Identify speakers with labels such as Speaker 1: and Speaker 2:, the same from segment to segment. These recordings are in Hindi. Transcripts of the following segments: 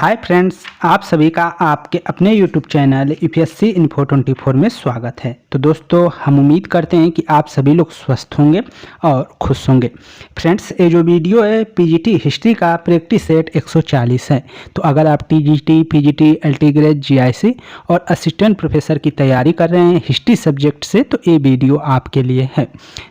Speaker 1: हाय फ्रेंड्स, आप सभी का आपके अपने YouTube चैनल यूपीएससी इन्फो 24 में स्वागत है। तो दोस्तों, हम उम्मीद करते हैं कि आप सभी लोग स्वस्थ होंगे और खुश होंगे। फ्रेंड्स, ये जो वीडियो है पीजीटी हिस्ट्री का प्रैक्टिस सेट 140 है। तो अगर आप TGT, PGT, LT grade, GIC और असिस्टेंट प्रोफेसर की तैयारी कर रहे हैं हिस्ट्री सब्जेक्ट से, तो ये वीडियो आपके लिए है।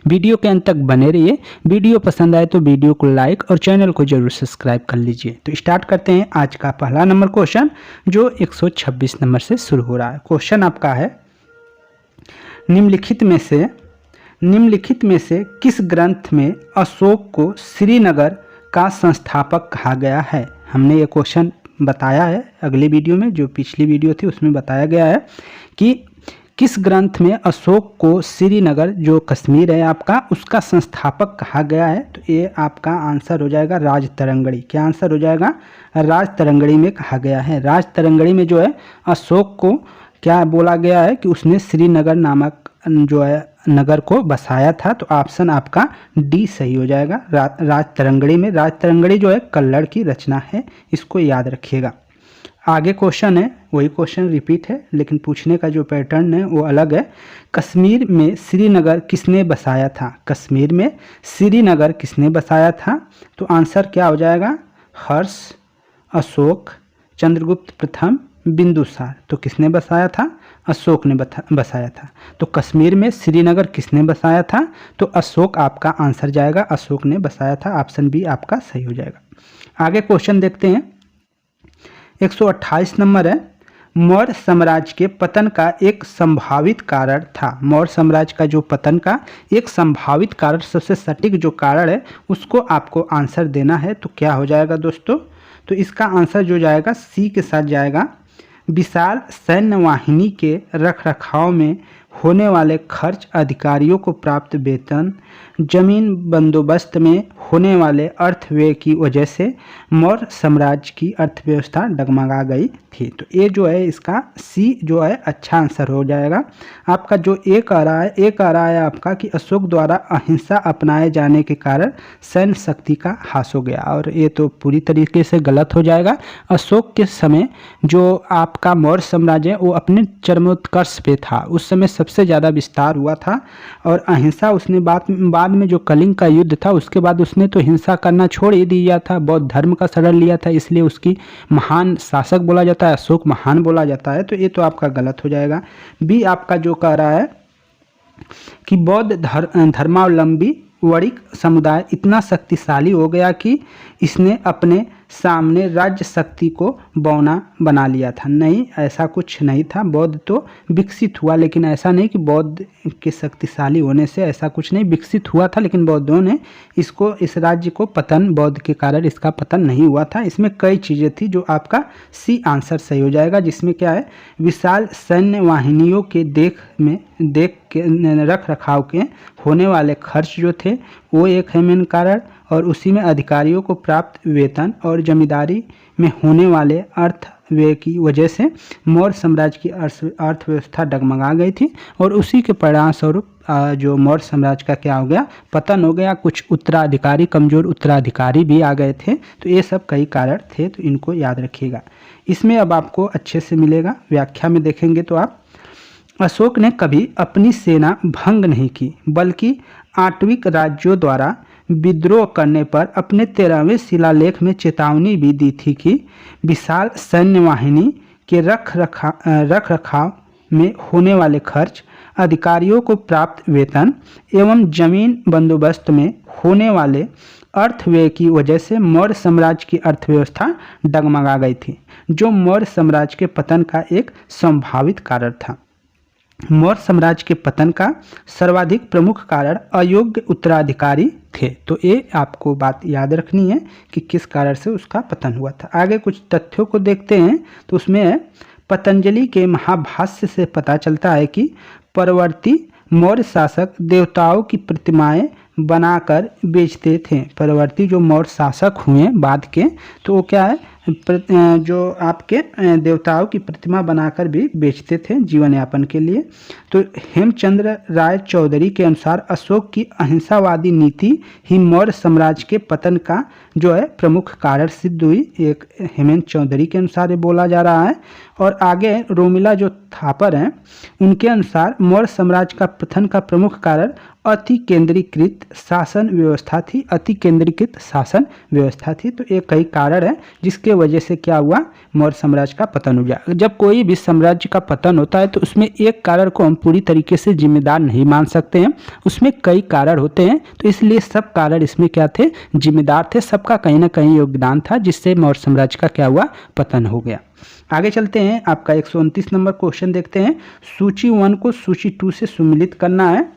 Speaker 1: वीडियो के अंत तक बने रहिए। वीडियो पसंद आए तो वीडियो को लाइक और चैनल को जरूर सब्सक्राइब कर लीजिए। तो स्टार्ट करते हैं आज का पहला नंबर क्वेश्चन, जो 126 नंबर से शुरू हो रहा है। क्वेश्चन आपका है, निम्नलिखित में से किस ग्रंथ में अशोक को श्रीनगर का संस्थापक कहा गया है? हमने ये क्वेश्चन बताया है अगली वीडियो में, जो पिछली वीडियो थी उसमें बताया गया है कि किस ग्रंथ में अशोक को श्रीनगर, जो कश्मीर है आपका, उसका संस्थापक कहा गया है। तो ये आपका आंसर हो जाएगा राजतरंगड़ी। क्या आंसर हो जाएगा? राजतरंगड़ी में कहा गया है। राजतरंगड़ी में जो है अशोक को क्या बोला गया है कि उसने श्रीनगर नामक जो है नगर को बसाया था। तो ऑप्शन आपका डी सही हो जाएगा। राजतरंगड़ी में, राजतरंगड़ी जो है कल्लड़ की रचना है, इसको याद रखिएगा। आगे क्वेश्चन है, वही क्वेश्चन रिपीट है लेकिन पूछने का जो पैटर्न है वो अलग है। कश्मीर में श्रीनगर किसने बसाया था? कश्मीर में श्रीनगर किसने बसाया था? तो आंसर क्या हो जाएगा? हर्ष, अशोक, चंद्रगुप्त प्रथम, बिंदुसार। तो किसने बसाया था? अशोक ने बसाया था। तो कश्मीर में श्रीनगर किसने बसाया था? तो अशोक आपका आंसर जाएगा, अशोक ने बसाया था। ऑप्शन बी आपका सही हो जाएगा। आगे क्वेश्चन देखते हैं, 128 नंबर है, मौर्य साम्राज्य के पतन का एक संभावित कारण था। मौर्य साम्राज्य का जो पतन का एक संभावित कारण, सबसे सटीक जो कारण है उसको आपको आंसर देना है। तो क्या हो जाएगा दोस्तों? तो इसका आंसर जो जाएगा सी के साथ जाएगा। विशाल सैन्य वाहिनी के रखरखाव में होने वाले खर्च, अधिकारियों को प्राप्त वेतन, जमीन बंदोबस्त में होने वाले अर्थव्यय की वजह से मौर्य साम्राज्य की अर्थव्यवस्था डगमगा गई थी। तो ये जो है इसका सी जो है अच्छा आंसर हो जाएगा। आपका जो एक आ रहा है आपका कि अशोक द्वारा अहिंसा अपनाए जाने के कारण सैन्य शक्ति का ह्रास हो गया, और ये तो पूरी तरीके से गलत हो जाएगा। अशोक के समय जो आपका मौर्य साम्राज्य है वो अपने चरमोत्कर्ष पे था, उस समय सबसे ज़्यादा विस्तार हुआ था। और अहिंसा उसने बाद में जो कलिंग का युद्ध था उसके बाद उसने तो हिंसा करना छोड़ ही दिया था, बौद्ध धर्म का शरण लिया था, इसलिए उसकी महान शासक बोला जाता है, अशोक महान बोला जाता है। तो ये तो आपका गलत हो जाएगा। बी आपका जो कह रहा है कि बौद्ध धर्मावलंबी वणिक समुदाय इतना शक्तिशाली हो गया कि इसने अपने सामने राज्य शक्ति को बौना बना लिया था। नहीं, ऐसा कुछ नहीं था। बौद्ध तो विकसित हुआ, लेकिन ऐसा नहीं कि बौद्ध के शक्तिशाली होने से ऐसा कुछ नहीं, विकसित हुआ था, लेकिन बौद्धों ने इस राज्य को पतन, बौद्ध के कारण इसका पतन नहीं हुआ था। इसमें कई चीज़ें थी, जो आपका सी आंसर सही हो जाएगा। जिसमें क्या है, विशाल सैन्य वाहिनियों के रख रखाव के होने वाले खर्च जो थे वो एक है मेन कारण, और उसी में अधिकारियों को प्राप्त वेतन और जमींदारी में होने वाले अर्थव्यय की वजह से मौर्य साम्राज्य की अर्थव्यवस्था डगमगा गई थी, और उसी के परिणाम स्वरूप जो मौर्य साम्राज्य का क्या हो गया, पतन हो गया। कुछ उत्तराधिकारी, कमजोर उत्तराधिकारी भी आ गए थे। तो ये सब कई कारण थे, तो इनको याद रखिएगा। इसमें अब आपको अच्छे से मिलेगा। व्याख्या में देखेंगे तो आप, अशोक ने कभी अपनी सेना भंग नहीं की, बल्कि आटविक राज्यों द्वारा विद्रोह करने पर अपने 13वें शिलालेख में चेतावनी भी दी थी कि विशाल सैन्य वाहिनी के रख रखाव में होने वाले खर्च, अधिकारियों को प्राप्त वेतन एवं जमीन बंदोबस्त में होने वाले अर्थव्यय की वजह से मौर्य साम्राज्य की अर्थव्यवस्था डगमगा गई थी, जो मौर्य साम्राज्य के पतन का एक संभावित कारण था। मौर्य साम्राज्य के पतन का सर्वाधिक प्रमुख कारण अयोग्य उत्तराधिकारी थे। तो ये आपको बात याद रखनी है कि किस कारण से उसका पतन हुआ था। आगे कुछ तथ्यों को देखते हैं, तो उसमें पतंजलि के महाभाष्य से पता चलता है कि परवर्ती मौर्य शासक देवताओं की प्रतिमाएं बनाकर बेचते थे। परवर्ती जो मौर्य शासक हुए बाद के, तो वो क्या है, जो आपके देवताओं की प्रतिमा बनाकर भी बेचते थे जीवन यापन के लिए। तो हेमचंद्र राय चौधरी के अनुसार अशोक की अहिंसावादी नीति ही मौर्य साम्राज्य के पतन का जो है प्रमुख कारण सिद्ध हुई। एक हेमंत चौधरी के अनुसार ये बोला जा रहा है। और आगे रोमिला जो थापर हैं उनके अनुसार मौर्य साम्राज्य का पतन का प्रमुख कारण अति केंद्रीकृत शासन व्यवस्था थी। अति केंद्रीकृत शासन व्यवस्था थी। तो ये कई कारण है जिसके वजह से क्या हुआ, मौर्य साम्राज्य का पतन हो गया। जब कोई भी साम्राज्य का पतन होता है तो उसमें एक कारण को हम पूरी तरीके से जिम्मेदार नहीं मान सकते हैं, उसमें कई कारण होते हैं। तो इसलिए सब कारण इसमें क्या थे, जिम्मेदार थे, सबका कहीं ना कहीं योगदान था जिससे मौर्य साम्राज्य का क्या हुआ, पतन हो गया। आगे चलते हैं, आपका 129 नंबर क्वेश्चन देखते हैं। सूची 1 को सूची 2 से सुमिलित करना है।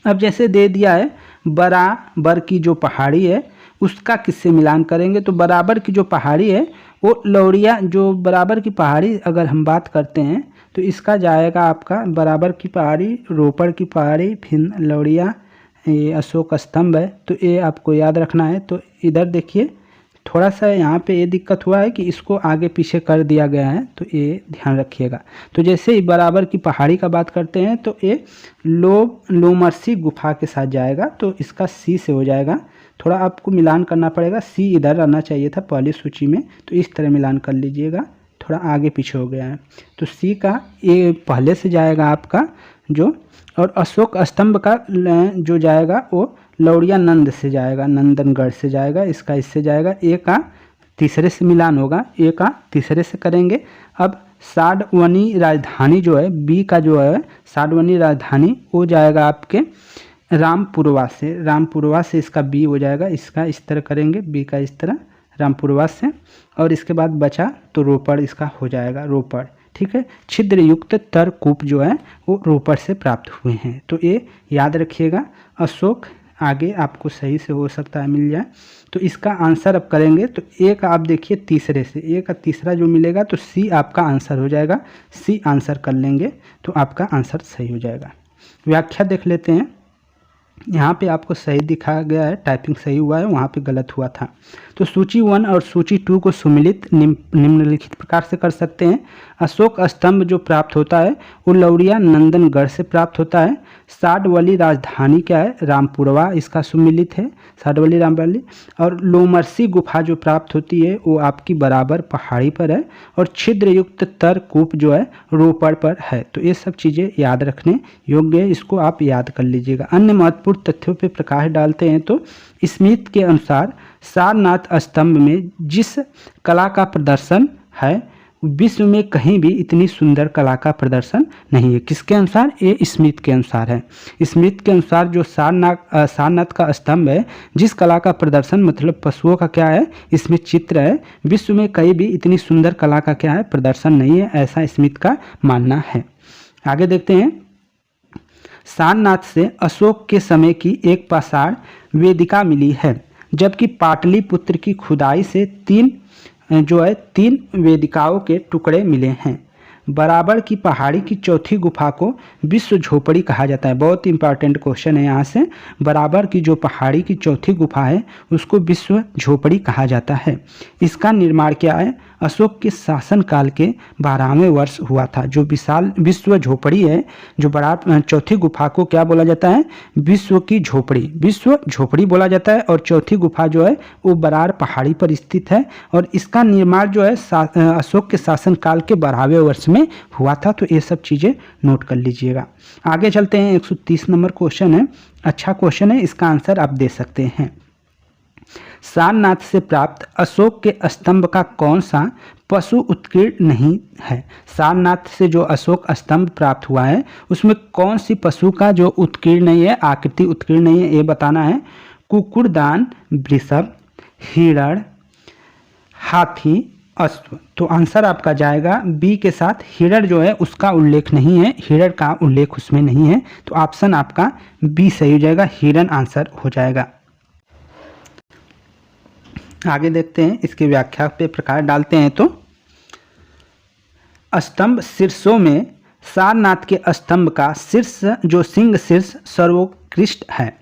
Speaker 1: अब जैसे दे दिया है बराबर की जो पहाड़ी है उसका किससे मिलान करेंगे, तो बराबर की जो पहाड़ी है वो लौड़िया, जो बराबर की पहाड़ी अगर हम बात करते हैं तो इसका जाएगा आपका बराबर की पहाड़ी, रोपड़ की पहाड़ी, फिर लौड़िया, ये अशोक स्तंभ है। तो ये आपको याद रखना है। तो इधर देखिए थोड़ा सा यहाँ पे ये दिक्कत हुआ है कि इसको आगे पीछे कर दिया गया है, तो ये ध्यान रखिएगा। तो जैसे ही बराबर की पहाड़ी का बात करते हैं तो ये लोमर्सी गुफा के साथ जाएगा, तो इसका सी से हो जाएगा। थोड़ा आपको मिलान करना पड़ेगा, सी इधर आना चाहिए था पहली सूची में, तो इस तरह मिलान कर लीजिएगा, थोड़ा आगे पीछे हो गया है। तो सी का ये पहले से जाएगा आपका जो, और अशोक स्तंभ का जो जाएगा वो लौड़िया नंद से जाएगा, नंदनगढ़ से जाएगा, इसका इससे जाएगा। ए का तीसरे से मिलान होगा, ए का तीसरे से करेंगे। अब साडवनी राजधानी जो है, बी का जो है साडवनी राजधानी वो जाएगा आपके रामपुरवा से, रामपुरवा से इसका बी हो जाएगा, इसका इस तरह करेंगे, बी का इस तरह रामपुरवा से। और इसके बाद बचा तो रोपड़ इसका हो जाएगा, रोपड़, ठीक है। छिद्र युक्त तरकूप जो है वो रोपड़ से प्राप्त हुए हैं। तो ये याद रखिएगा। अशोक आगे आपको सही से हो सकता है मिल जाए। तो इसका आंसर अब करेंगे तो ए का आप देखिए तीसरे से, ए का तीसरा जो मिलेगा तो सी आपका आंसर हो जाएगा, सी आंसर कर लेंगे तो आपका आंसर सही हो जाएगा। व्याख्या देख लेते हैं। यहाँ पे आपको सही दिखाया गया है, टाइपिंग सही हुआ है, वहाँ पे गलत हुआ था। तो सूची 1 और सूची 2 को सुमिलित निम्नलिखित प्रकार से कर सकते हैं। अशोक स्तंभ जो प्राप्त होता है वो लौड़िया नंदनगढ़ से प्राप्त होता है। साडवली राजधानी क्या है, रामपुरवा, इसका सुमिलित है, साडवली रामवली। और लोमर्सी गुफा जो प्राप्त होती है वो आपकी बराबर पहाड़ी पर है। और छिद्र युक्त तरकूप जो है रोपड़ पर है। तो ये सब चीज़ें याद रखने योग्य है, इसको आप याद कर लीजिएगा। अन्य महत्वपूर्ण तथ्यों पर प्रकाश डालते हैं तो स्मिथ के अनुसार सारनाथ स्तंभ में जिस कला का प्रदर्शन है विश्व में कहीं भी इतनी सुंदर कला का प्रदर्शन नहीं है। किसके अनुसार, ये स्मिथ के अनुसार है। स्मिथ के अनुसार जो सारनाथ का स्तंभ है जिस कला का प्रदर्शन मतलब पशुओं का क्या है इसमें चित्र है, विश्व में कहीं भी इतनी सुंदर कला का क्या है प्रदर्शन नहीं है, ऐसा स्मिथ का मानना है। आगे देखते हैं। सारनाथ से अशोक के समय की एक पाषाण वेदिका मिली है, जबकि पाटलिपुत्र की खुदाई से तीन वेदिकाओं के टुकड़े मिले हैं। बराबर की पहाड़ी की चौथी गुफा को विश्व झोपड़ी कहा जाता है। बहुत इंपॉर्टेंट क्वेश्चन है यहाँ से। बराबर की जो पहाड़ी की चौथी गुफा है उसको विश्व झोपड़ी कहा जाता है। इसका निर्माण क्या है, अशोक के शासनकाल के 12वें वर्ष हुआ था। जो विशाल विश्व झोपड़ी है, जो बड़ा चौथी गुफा को क्या बोला जाता है, विश्व की झोपड़ी, विश्व झोपड़ी बोला जाता है। और चौथी गुफा जो है वो बरार पहाड़ी पर स्थित है। और इसका निर्माण जो है अशोक के शासनकाल के 12वें वर्ष में हुआ था। तो ये सब चीज़ें नोट कर लीजिएगा। आगे चलते हैं। 130 नंबर क्वेश्चन है, अच्छा क्वेश्चन है, इसका आंसर आप दे सकते हैं। सारनाथ से प्राप्त अशोक के स्तंभ का कौन सा पशु उत्कीर्ण नहीं है। सारनाथ से जो अशोक स्तंभ प्राप्त हुआ है उसमें कौन सी पशु का जो उत्कीर्ण नहीं है, आकृति उत्कीर्ण नहीं है, ये बताना है। कुकुरदान, वृषभ, हिरण, हाथी, अश्व। तो आंसर आपका जाएगा बी के साथ। हिरण जो है उसका उल्लेख नहीं है, हिरण का उल्लेख उसमें नहीं है। तो ऑप्शन आपका बी सही हो जाएगा, हिरण आंसर हो जाएगा। आगे देखते हैं, इसकी व्याख्या पे प्रकाश डालते हैं। तो स्तंभ शीर्षों में सारनाथ के स्तंभ का शीर्ष जो सिंह शीर्ष सर्वोत्कृष्ट है।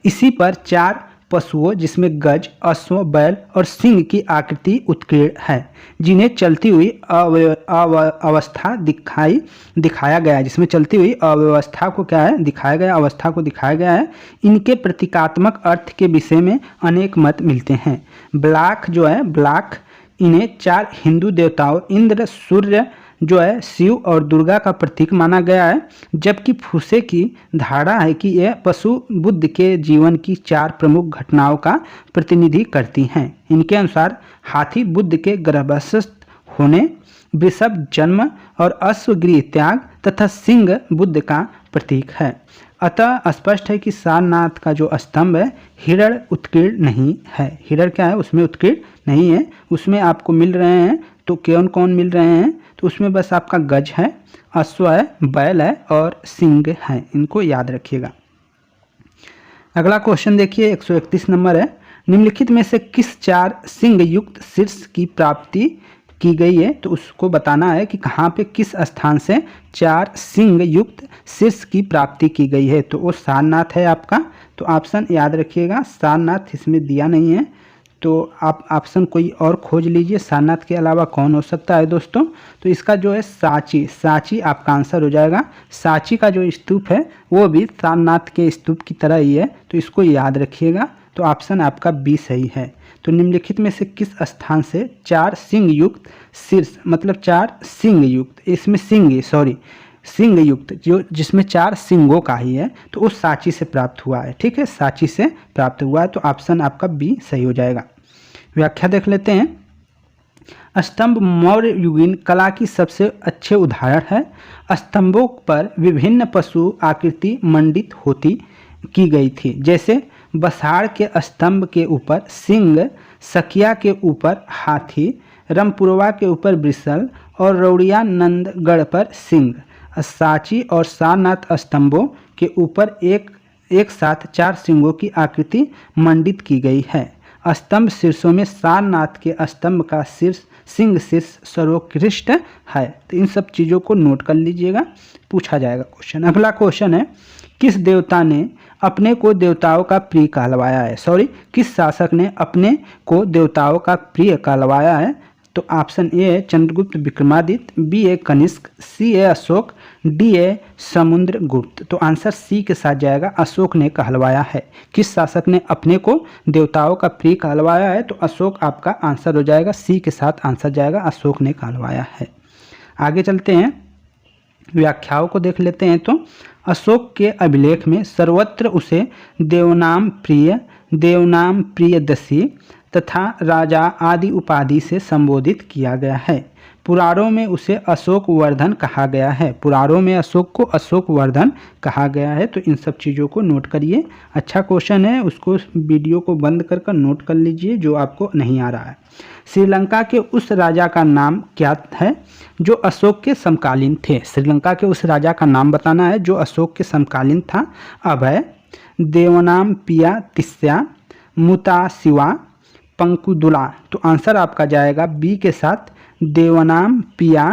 Speaker 1: इसी पर 4 पशुओं जिसमें गज, अश्व, बैल और सिंह की आकृति उत्कीर्ण है, जिन्हें चलती हुई अवस्था दिखाया गया है, जिसमें चलती हुई अव्यवस्था को क्या है दिखाया गया, अवस्था को दिखाया गया है। इनके प्रतीकात्मक अर्थ के विषय में अनेक मत मिलते हैं। ब्लाक जो है, ब्लाक इन्हें 4 हिंदू देवताओं इंद्र, सूर्य जो है, शिव और दुर्गा का प्रतीक माना गया है, जबकि फूसे की धारणा है कि यह पशु बुद्ध के जीवन की 4 प्रमुख घटनाओं का प्रतिनिधि करती हैं। इनके अनुसार हाथी बुद्ध के गर्भस्थ होने, वृषभ जन्म और अश्वगृह त्याग तथा सिंह बुद्ध का प्रतीक है। अतः स्पष्ट है कि सारनाथ का जो स्तंभ है हिरण उत्कीर्ण नहीं है। हिरण क्या है, उसमें उत्कीर्ण नहीं है। उसमें आपको मिल रहे हैं तो कौन कौन मिल रहे हैं, तो उसमें बस आपका गज है, अश्व है, बैल है और सिंह है। इनको याद रखिएगा। अगला क्वेश्चन देखिए 131 नंबर है, निम्नलिखित में से किस 4 सिंह युक्त शीर्ष की प्राप्ति की गई है, तो उसको बताना है कि कहाँ पे किस स्थान से 4 सिंह युक्त शीर्ष की प्राप्ति की गई है। तो वो सारनाथ है आपका। तो ऑप्शन याद रखिएगा, सारनाथ इसमें दिया नहीं है, तो आप ऑप्शन कोई और खोज लीजिए। सारनाथ के अलावा कौन हो सकता है दोस्तों, तो इसका जो है सांची, सांची आपका आंसर हो जाएगा। सांची का जो स्तूप है वो भी सारनाथ के स्तूप की तरह ही है, तो इसको याद रखिएगा। तो ऑप्शन आपका बी सही है। तो निम्नलिखित में से किस स्थान से 4 सिंह युक्त शीर्ष, मतलब 4 सिंह युक्त, इसमें सिंह युक्त जो जिसमें 4 सिंगों का ही है, तो उस सांची से प्राप्त हुआ है। ठीक है, सांची से प्राप्त हुआ है, तो ऑप्शन आपका बी सही हो जाएगा। व्याख्या देख लेते हैं। स्तंभ मौर्य युगीन कला की सबसे अच्छे उदाहरण है। स्तंभों पर विभिन्न पशु आकृति मंडित होती की गई थी, जैसे बसाड़ के स्तंभ के ऊपर सिंह, सकिया के ऊपर हाथी, रामपुरवा के ऊपर वृषल और रौड़िया नंदगढ़ पर सिंह। सांची और सारनाथ स्तंभों के ऊपर एक साथ 4 सिंहों की आकृति मंडित की गई है। स्तंभ शीर्षों में सारनाथ के स्तंभ का सिंह शीर्ष सर्वोत्कृष्ट है। तो इन सब चीज़ों को नोट कर लीजिएगा, पूछा जाएगा क्वेश्चन। अगला क्वेश्चन है, किस देवता ने अपने को देवताओं का प्रिय कहलवाया है, किस शासक ने अपने को देवताओं का प्रिय कहलवाया है। तो ऑप्शन ए है चंद्रगुप्त विक्रमादित्य, बी है कनिष्क, सी है अशोक, डी है समुद्रगुप्त। तो आंसर सी के साथ जाएगा, अशोक ने कहलवाया है। किस शासक ने अपने को देवताओं का प्रिय कहलवाया है, तो अशोक आपका आंसर हो जाएगा, सी के साथ आंसर जाएगा, अशोक ने कहलवाया है। आगे चलते हैं, व्याख्याओं को देख लेते हैं। तो अशोक के अभिलेख में सर्वत्र उसे देवनाम प्रियदर्शी तथा राजा आदि उपाधि से संबोधित किया गया है। पुराणों में उसे अशोक वर्धन कहा गया है, पुराणों में अशोक को अशोक वर्धन कहा गया है। तो इन सब चीज़ों को नोट करिए। अच्छा क्वेश्चन है, उसको वीडियो को बंद कर नोट कर लीजिए जो आपको नहीं आ रहा है। श्रीलंका के उस राजा का नाम क्या है जो अशोक के समकालीन थे। श्रीलंका के उस राजा का नाम बताना है जो अशोक के समकालीन था। अभय, देवनाम पिया तिस्या, मुतासिवा, पंकुदुला। तो आंसर आपका जाएगा बी के साथ, देवनाम पिया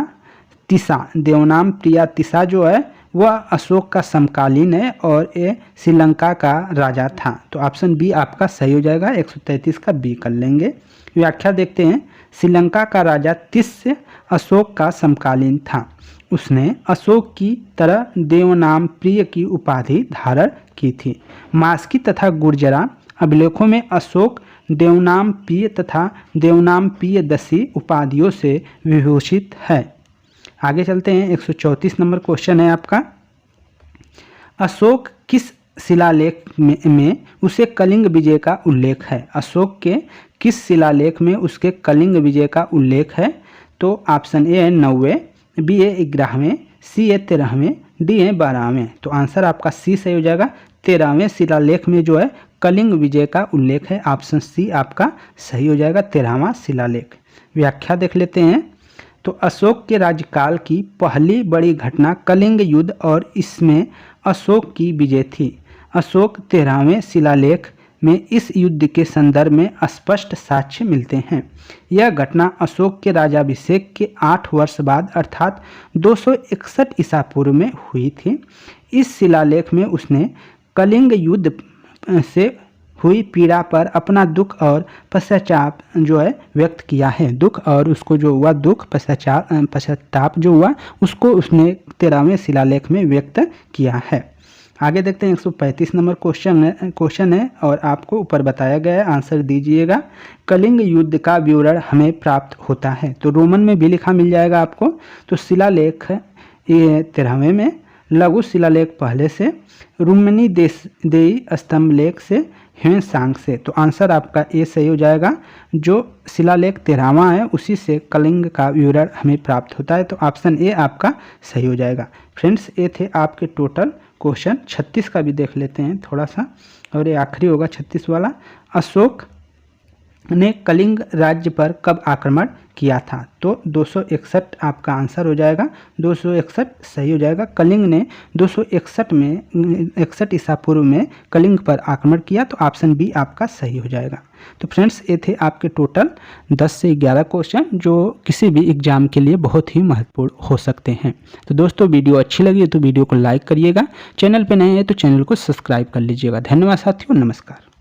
Speaker 1: तिसा। देवनाम प्रिया तिसा जो है वह अशोक का समकालीन है और ये श्रीलंका का राजा था। तो ऑप्शन बी आपका सही हो जाएगा, 133 का बी कर लेंगे। व्याख्या देखते हैं। श्रीलंका का राजा तिस्य अशोक का समकालीन था। उसने अशोक की तरह देवनाम प्रिय की उपाधि धारण की थी। मास्की तथा गुर्जरा अभिलेखों में अशोक देवनाम प्रिय तथा देवनाम प्रियदर्शी उपाधियों से विभूषित है। आगे चलते हैं, 134 नंबर क्वेश्चन है आपका। अशोक किस शिलालेख में उसे कलिंग विजय का उल्लेख है। अशोक के किस शिलालेख में उसके कलिंग विजय का उल्लेख है। तो ऑप्शन ए है 90, बी है 11वें, सी है 13वें, डी है 12वें। तो आंसर आपका सी सही हो जाएगा। 13वें शिलालेख में जो है कलिंग विजय का उल्लेख है। ऑप्शन सी आपका सही हो जाएगा, 13वां शिलालेख। व्याख्या देख लेते हैं। तो अशोक के राज्यकाल की पहली बड़ी घटना कलिंग युद्ध और इसमें अशोक की विजय थी। अशोक 13वें शिलालेख में इस युद्ध के संदर्भ में स्पष्ट साक्ष्य मिलते हैं। यह घटना अशोक के राज्याभिषेक के 8 वर्ष बाद अर्थात 261 ईसा पूर्व में हुई थी। इस शिलालेख में उसने कलिंग युद्ध से हुई पीड़ा पर अपना दुख और पश्चाताप जो है व्यक्त किया है। दुख और उसको जो हुआ दुख पश्चाताप जो हुआ उसको उसने 13वें शिलालेख में व्यक्त किया है। आगे देखते हैं 135 नंबर क्वेश्चन है और आपको ऊपर बताया गया है, आंसर दीजिएगा। कलिंग युद्ध का विवरण हमें प्राप्त होता है, तो रोमन में भी लिखा मिल जाएगा आपको। तो शिलालेख ये 13वें में, लघु शिलालेख पहले से, रुक्मिणी देई स्तंभ लेख से, ह्वेन-सांग से। तो आंसर आपका ए सही हो जाएगा। जो शिलालेख 13वां है उसी से कलिंग का विवरण हमें प्राप्त होता है, तो ऑप्शन ए आपका सही हो जाएगा। फ्रेंड्स ये थे आपके टोटल क्वेश्चन। 36 का भी देख लेते हैं थोड़ा सा, और ये आखिरी होगा 36 वाला। अशोक ने कलिंग राज्य पर कब आक्रमण किया था? तो 261 आपका आंसर हो जाएगा, 261 सही हो जाएगा। कलिंग ने 261 में 61 ईसा पूर्व में कलिंग पर आक्रमण किया, तो ऑप्शन बी आपका सही हो जाएगा। तो फ्रेंड्स ये थे आपके टोटल 10 से 11 क्वेश्चन जो किसी भी एग्जाम के लिए बहुत ही महत्वपूर्ण हो सकते हैं। तो दोस्तों वीडियो अच्छी लगी है तो वीडियो को लाइक करिएगा, चैनल पे नए हैं तो चैनल को सब्सक्राइब कर लीजिएगा। धन्यवाद साथियों, नमस्कार।